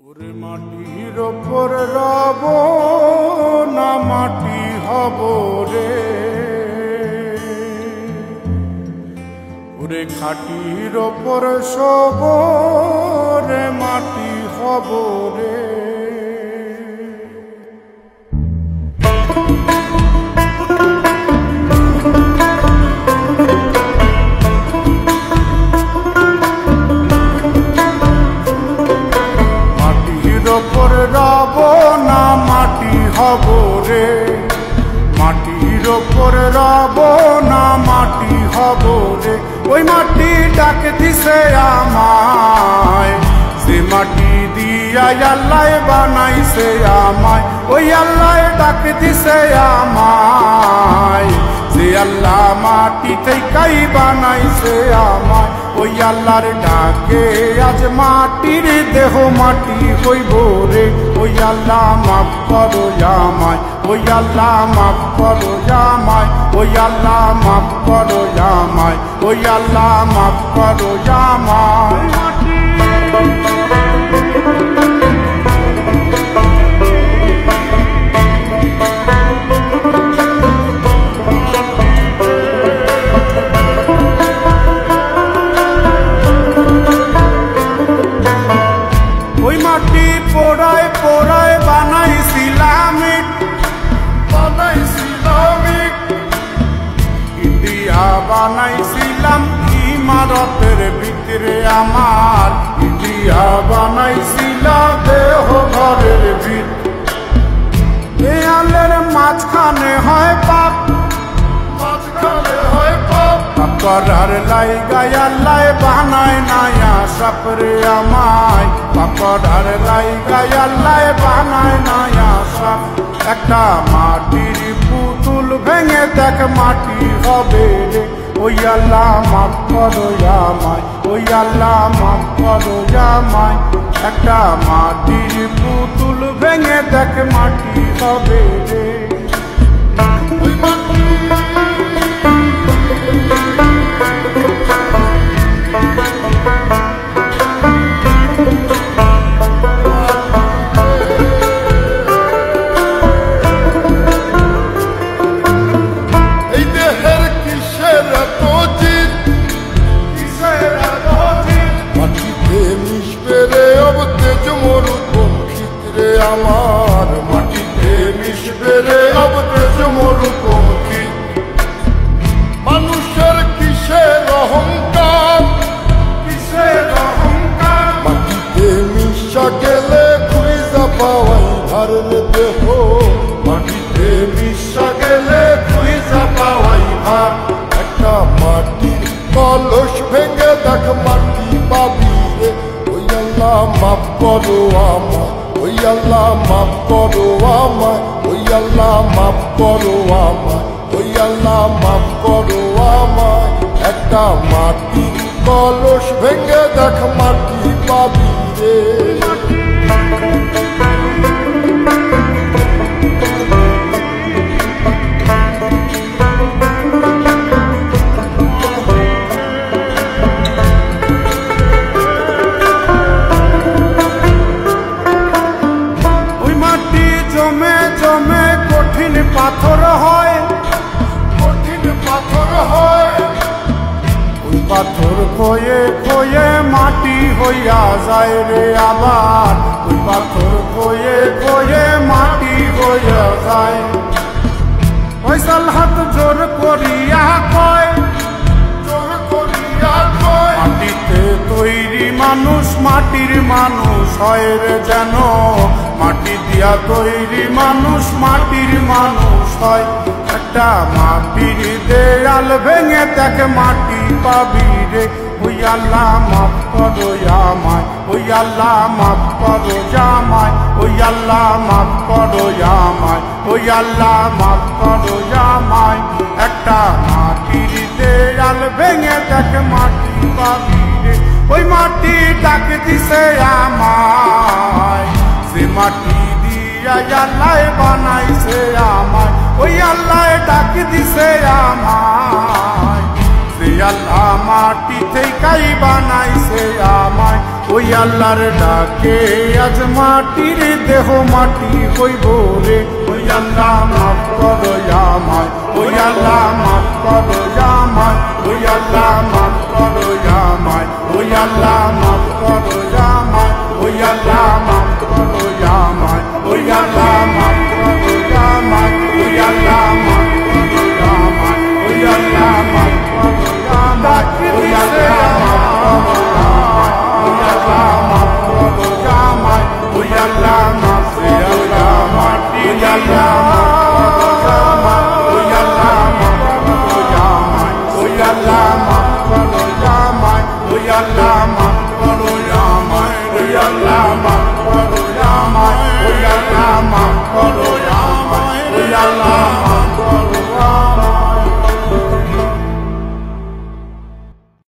ওরে মাটির ওপর রব না মাটি হব রে, ওরে খাটির ওপর সব রে মাটি হব রে। ওপর রব না মাটি হব রে, মাটির ওপর রব না মাটি হব রে। ওই মাটি ডাক দিছে আমায়, সে মাটি দিয়া আল্লাহ বানাইছে আমায়। ওই আল্লাহ ডাক দিছে আমায়, যে আল্লাহ মাটি থেকেই বানাইছে আমায়। ওই আল্লাহর ডাকে আজ মাটির দেহ মাটি হইব রে। ওই আল্লাহ মাফ করো আমায়, ওই আল্লাহ মাফ করো আমায়, ওই আল্লাহ মাফ করো আমায়, ওই আল্লাহ মাফ করো আমায়। পোড়ায় পোড়ায় বানাইছিলাম ইন্ডিয়া বানাইছিলাম ইমারতের ভিতরে আমার, ইন্ডিয়া বানাইছিলাম দেহ ঘরের ভিতরে। দেয়ালের মাঝখানে হয় পাপ, মাঝখানে হয় পাপ করার লাইগায় আল্লাহ বানায় নায়া সাপরে আমায়। পাপড়ার লাইগায় আল্লাহ বানায় নায়া সাপ। একটা মাটির পুতুল ভেঙে দেখ মাটি হবে রে। ওই আল্লাহ মাফ করো আমায়, ওই আল্লাহ মাফ করো আমায়। একটা মাটির পুতুল ভেঙে দেখ মাটি হবে রে। আমার মাটিতে মিশবে রে অব তেজ মরুকম কি। মানুষের কিসের অহংকার, কিসের অহংকার মাটিতে মিশা গেলে খুঁজা পাওয়াই ভারের দেহ। মাটিতে মিশা গেলে খুঁজা পাওয়াই ভার। একটা মাটির কলস ভেঙে দেখ মাটি পাবি রে। ওই আল্লাহ মাফ করো আমায়, ওই আল্লাহ মাফ করো আমায়, ওই আল্লাহ মাফ করো আমায়, ওই আল্লাহ মাফ করো আমায়। একটা মাটির কলস ভেঙে দেখ মাটি পাবি রে। পাথর হয়, কঠিন পাথর হয়। ওই পাথর খয়ে খয়ে মাটি হইয়া যায় রে আবার। ওই পাথর খয়ে খয়ে মাটি হইয়া যায়। ফয়সাল হাত জোর করিয়া কয়, জোর করিয়া কয় মাটিতে তৈরি মানুষ মাটির মানুষ হয় রে যেন। মাটি দিয়া তৈরি মানুষ মাটির মানুষ হয়। একটা মাটির দেয়াল ভেঙে দেখ মাটি পাবি রে। ওই আল্লাহ মাফ করো আমায়, ওই আল্লাহ মাফ করো আমায়, ওই আল্লাহ মাফ করো আমায়, ওই আল্লাহ মাফ করো আমায়। একটা মাটির দেয়াল ভেঙে দেখ মাটি পাবি রে। ওই মাটি ডাক দিছে আমায়, সে মাটি দিয়া আল্লাহ বানাইছে আমায়। ওই আল্লাহ ডাক দিছে আমায়, সে আল্লাহ মাটি থেকেই বানাইছে আমায়। ওই আল্লাহর ডাকে আজ মাটির দেহ মাটি হইব রে। ওই আল্লাহ মাফ করো আমায়, ওই আল্লাহ মাফ করো আমায়, ওই আল্লাহ মাফ করো আমায়, ওই আল্লাহ মাফ করো আমায়, ওই আল্লাহ মাফ করো আমায়, ওই আল্লাহ মাফ করো আমায়, ওই আল্লাহ মাফ করো আমায়, ওই আল্লাহ মাফ করো আমায়, ওই আল্লাহ মাফ করো আমায়, ওই আল্লাহ মাফ করো আমায়, ওই আল্লাহ মাফ করো আমায়, ওই আল্লাহ মাফ করো আমায়, ওই আল্লাহ মাফ করো আমায়, ওই আল্লাহ